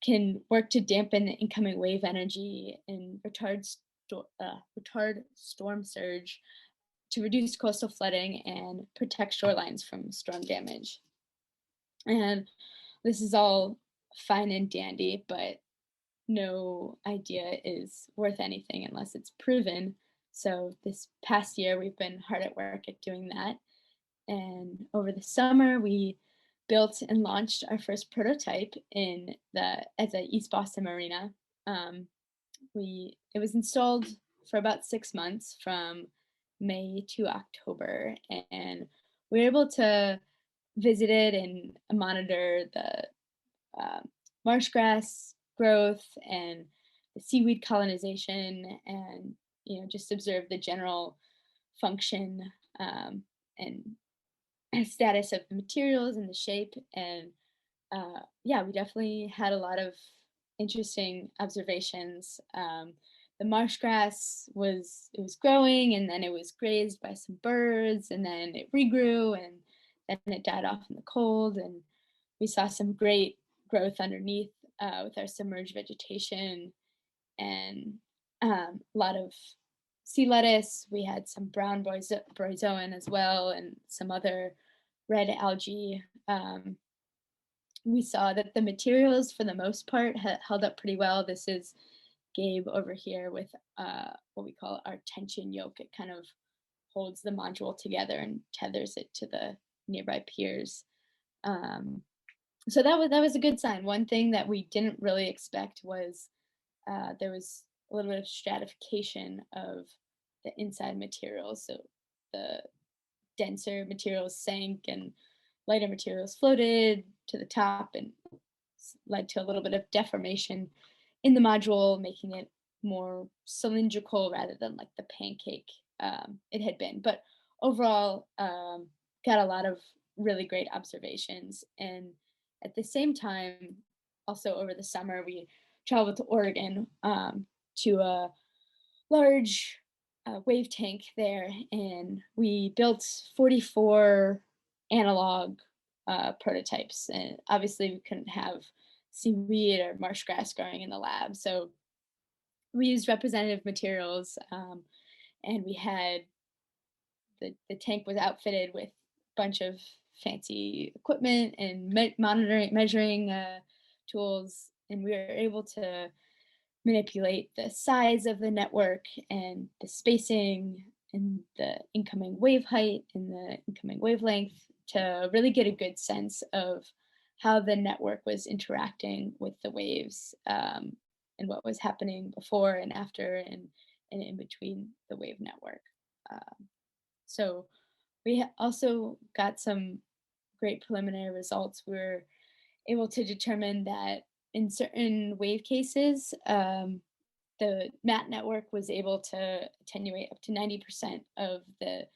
can work to dampen the incoming wave energy and retard storm surge, to reduce coastal flooding and protect shorelines from storm damage. And this is all fine and dandy, but no idea is worth anything unless it's proven. So this past year, we've been hard at work at doing that. And over the summer, we built and launched our first prototype at the East Boston Marina. It was installed for about 6 months from May to October, and we were able to visit it and monitor the marsh grass growth and the seaweed colonization, and just observe the general function and status of the materials and the shape. And we definitely had a lot of interesting observations. The marsh grass was growing, and then it was grazed by some birds, and then it regrew, and then it died off in the cold. And we saw some great growth underneath with our submerged vegetation and a lot of sea lettuce. We had some brown bryozoan as well, and some other red algae. We saw that the materials, for the most part, held up pretty well. This is Gabe over here with what we call our tension yoke. It kind of holds the module together and tethers it to the nearby piers. So that was a good sign. One thing that we didn't really expect was there was a little bit of stratification of the inside materials. So the denser materials sank and lighter materials floated to the top, and led to a little bit of deformation in the module, making it more cylindrical rather than like the pancake it had been. But overall, got a lot of really great observations. And at the same time, also over the summer, we traveled to Oregon to a large wave tank there, and we built 44 analog prototypes. And obviously we couldn't have seaweed or marsh grass growing in the lab, so we used representative materials, and we had the tank was outfitted with a bunch of fancy equipment and measuring tools, and we were able to manipulate the size of the network and the spacing and the incoming wave height and the incoming wavelength to really get a good sense of how the network was interacting with the waves, and what was happening before and after and in between the wave network. So we also got some great preliminary results. We were able to determine that in certain wave cases, the MAT network was able to attenuate up to 90% of the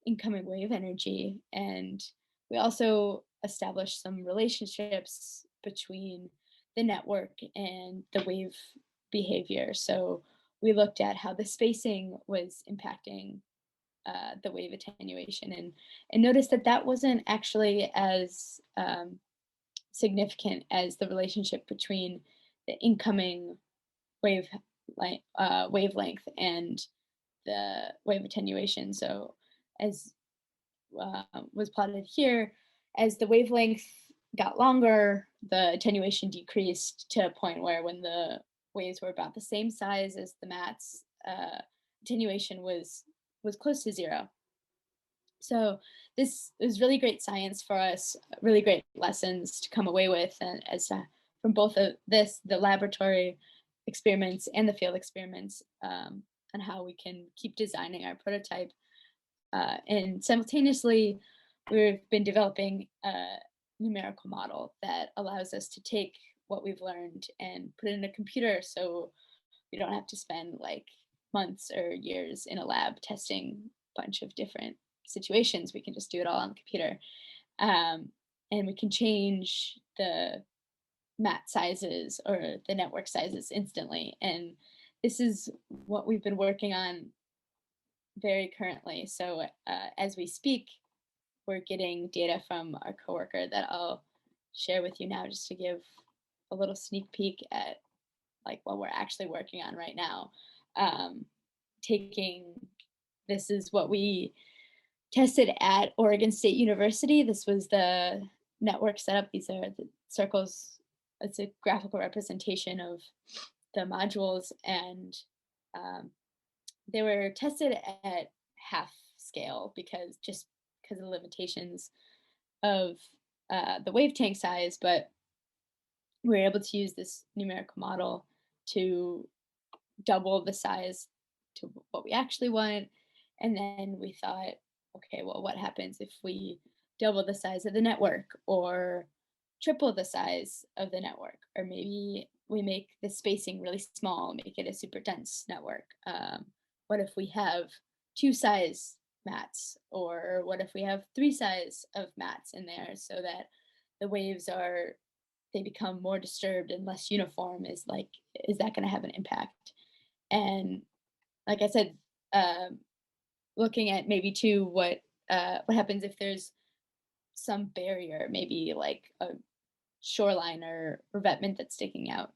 incoming wave energy. And we also established some relationships between the network and the wave behavior. So we looked at how the spacing was impacting the wave attenuation, and noticed that that wasn't actually as significant as the relationship between the incoming wavelength and the wave attenuation. So as was plotted here, as the wavelength got longer, the attenuation decreased to a point where when the waves were about the same size as the mats, attenuation was close to zero. So this is really great science for us, really great lessons to come away with, and from both of the laboratory experiments and the field experiments, on how we can keep designing our prototype. And simultaneously, we've been developing a numerical model that allows us to take what we've learned and put it in a computer, so we don't have to spend like months or years in a lab testing a bunch of different situations. We can just do it all on the computer. And we can change the mat sizes or the network sizes instantly. And this is what we've been working on very currently. So as we speak, we're getting data from our coworker that I'll share with you now, just to give a little sneak peek at like what we're actually working on right now. This is what we tested at Oregon State University. This was the network setup. These are the circles. It's a graphical representation of the modules, and they were tested at half scale because of the limitations of the wave tank size, but we were able to use this numerical model to double the size to what we actually want. And then we thought, okay, well, what happens if we double the size of the network, or triple the size of the network, or maybe we make the spacing really small, make it a super dense network? What if we have 2 size mats, or what if we have 3 size of mats in there, so that the waves they become more disturbed and less uniform? Is that going to have an impact? And like I said, looking at maybe too what happens if there's some barrier, maybe like a shoreline or revetment that's sticking out.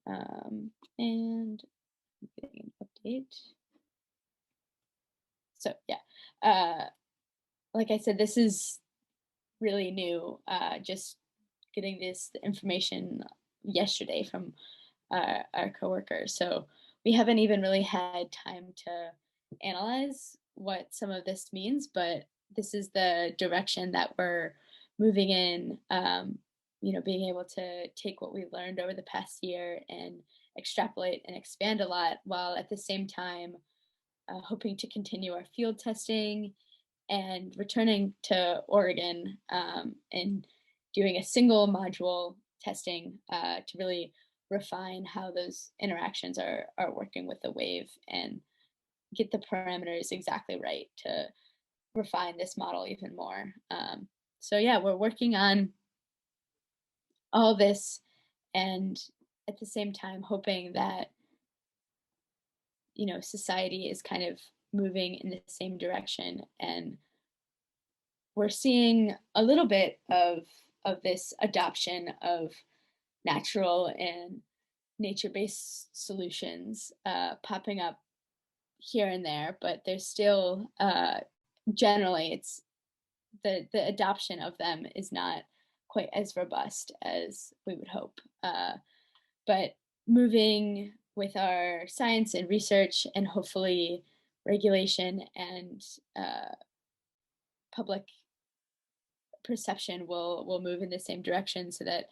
And I'm getting an update. So yeah, like I said, this is really new. Just getting this information yesterday from our coworkers. So we haven't even really had time to analyze what some of this means, but this is the direction that we're moving in. Being able to take what we've learned over the past year and extrapolate and expand a lot, while at the same time hoping to continue our field testing and returning to Oregon and doing a single module testing to really refine how those interactions are working with the wave and get the parameters exactly right to refine this model even more. So yeah, we're working on all this, and at the same time hoping that society is kind of moving in the same direction, and we're seeing a little bit of this adoption of natural and nature-based solutions popping up here and there, but there's still generally it's the adoption of them is not quite as robust as we would hope. But moving with our science and research, and hopefully regulation and public perception will move in the same direction, so that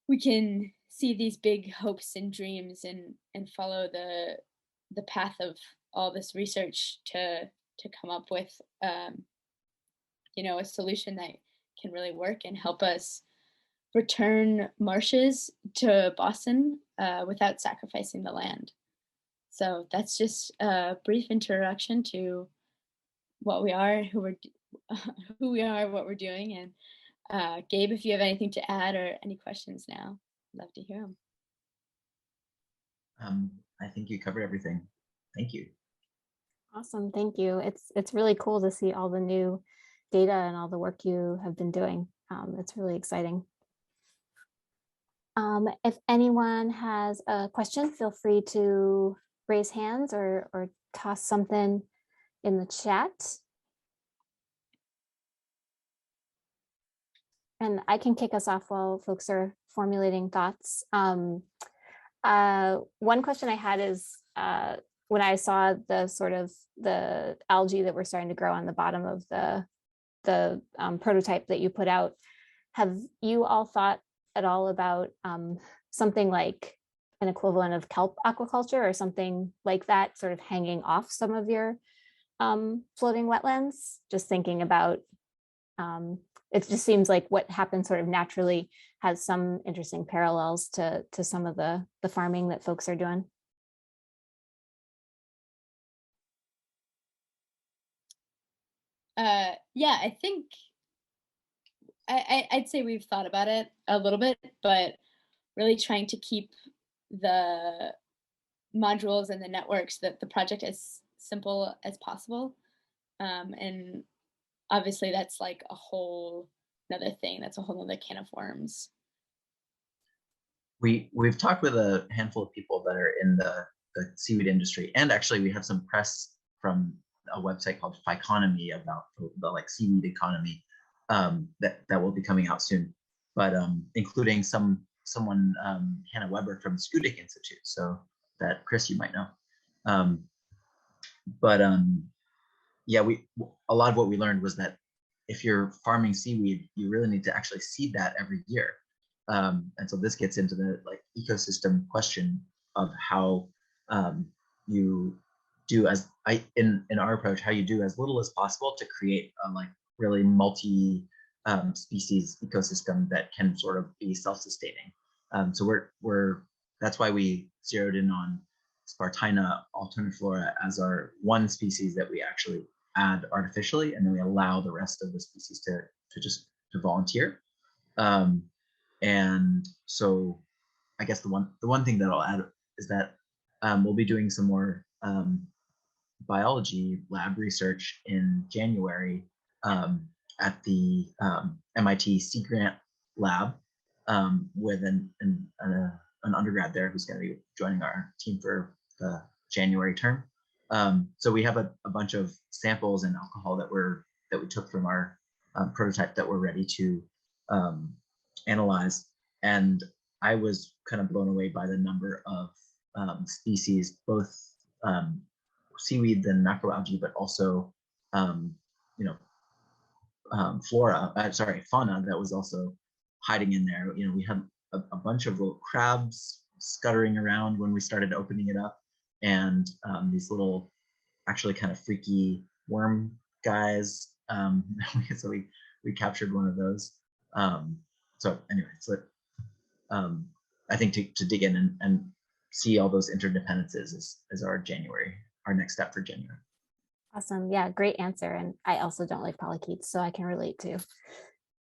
we can see these big hopes and dreams and follow the path of all this research to come up with a solution that can really work and help us return marshes to Boston without sacrificing the land. So that's just a brief introduction to what we are, who we are, what we're doing. And Gabe, if you have anything to add or any questions now, I'd love to hear them. I think you covered everything. Thank you. Awesome, thank you. It's really cool to see all the new data and all the work you have been doing. It's really exciting. If anyone has a question, feel free to raise hands or toss something in the chat. And I can kick us off while folks are formulating thoughts. One question I had is when I saw the algae that were starting to grow on the bottom of the prototype that you put out, have you all thought at all about something like an equivalent of kelp aquaculture or something like that, sort of hanging off some of your floating wetlands? Just thinking about, it just seems like what happens sort of naturally has some interesting parallels to some of the farming that folks are doing. Yeah, I think I'd say we've thought about it a little bit, but really trying to keep the modules and the networks, that the project as simple as possible. And obviously that's like a whole another thing. That's a whole other can of worms. We've talked with a handful of people that are in the seaweed industry, and actually we have some press from a website called Phyconomy about the like seaweed economy that will be coming out soon, but including someone Hannah Weber from the Skudik Institute, so that Chris you might know. Yeah, a lot of what we learned was that if you're farming seaweed, you really need to actually seed that every year. And so this gets into the like ecosystem question of how you do in our approach, how you do as little as possible to create a like really multi species ecosystem that can sort of be self-sustaining. So that's why we zeroed in on Spartina alterniflora as our one species that we actually add artificially, and then we allow the rest of the species to volunteer. And so I guess the one thing that I'll add is that we'll be doing some more biology lab research in January at the MIT Sea Grant lab with an undergrad there who's going to be joining our team for the January term. So we have a bunch of samples and alcohol that we took from our prototype that we're ready to analyze. And I was kind of blown away by the number of species, both seaweed and macroalgae, but also fauna that was also hiding in there. We had a bunch of little crabs scuttering around when we started opening it up, and these little, actually kind of freaky worm guys. So we captured one of those. So anyway, I think to dig in and see all those interdependencies is our next step for January. Awesome. Yeah, great answer. And I also don't like polychaetes, so I can relate to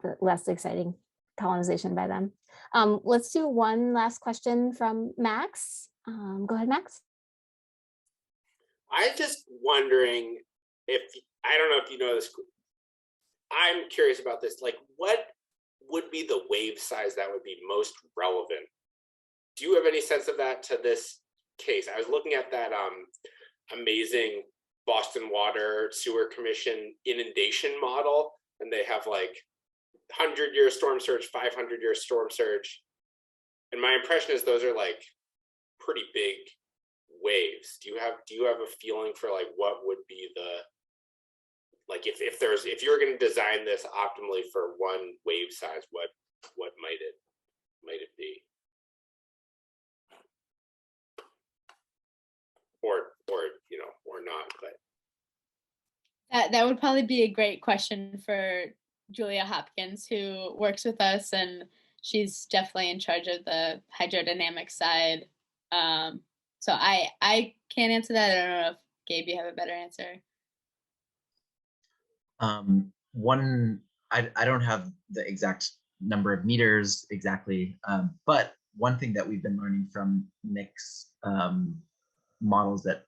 the less exciting colonization by them. Let's do one last question from Max. Go ahead, Max. I'm just wondering I don't know if you know this, I'm curious about this, like what would be the wave size that would be most relevant? Do you have any sense of that to this case? I was looking at that amazing Boston Water Sewer Commission inundation model, and they have like 100-year storm surge, 500-year storm surge. And my impression is those are like pretty big waves. Do you have a feeling for like what would be the, like if you're going to design this optimally for one wave size, what might it be? Or not, but that would probably be a great question for Julia Hopkins, who works with us, and she's definitely in charge of the hydrodynamic side. So I can't answer that. I don't know if Gabe, you have a better answer. I don't have the exact number of meters exactly, but one thing that we've been learning from Nick's models that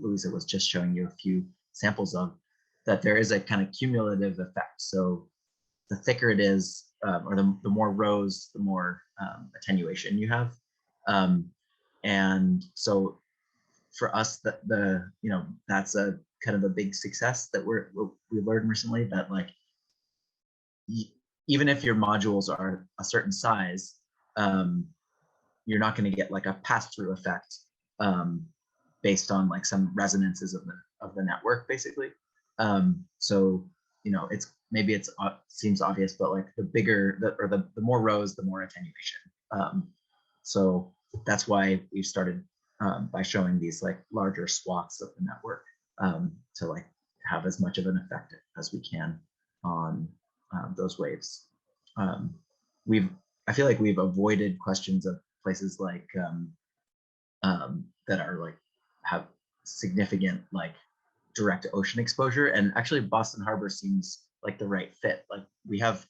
Louiza was just showing you a few samples of, that there is a kind of cumulative effect. So the thicker it is, or the more rows, the more attenuation you have. And so for us, that's a kind of a big success that we learned recently, that like even if your modules are a certain size, you're not going to get like a pass-through effect based on like some resonances of the network, basically. So it seems obvious, but like the bigger the more rows, the more attenuation. So that's why we've started by showing these like larger swaths of the network to like have as much of an effect as we can on those waves. I feel like we've avoided questions of places like that are like have significant like direct ocean exposure, and actually Boston Harbor seems like the right fit. Like we have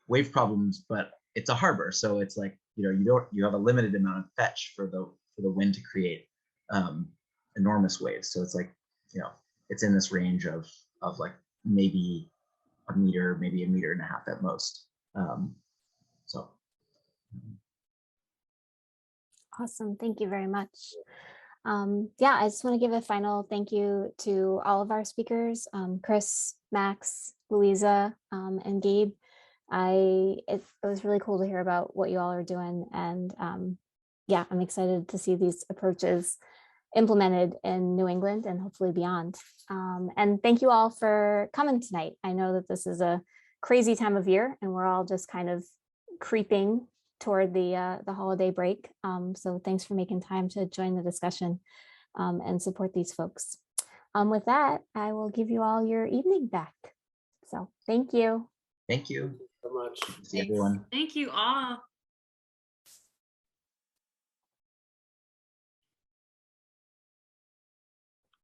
wave problems, but it's a harbor, so it's like you have a limited amount of fetch for the wind to create enormous waves. So it's like it's in this range of like maybe a meter, maybe a meter and a half at most. So Awesome. Thank you very much. Yeah, I just want to give a final thank you to all of our speakers, Chris, Max, Louiza, and Gabe. It was really cool to hear about what you all are doing. And yeah, I'm excited to see these approaches implemented in New England and hopefully beyond. And thank you all for coming tonight. I know that this is a crazy time of year and we're all just kind of creeping toward the holiday break. So thanks for making time to join the discussion and support these folks. With that, I will give you all your evening back. So thank you. thank you so much. see everyone. Thank you all.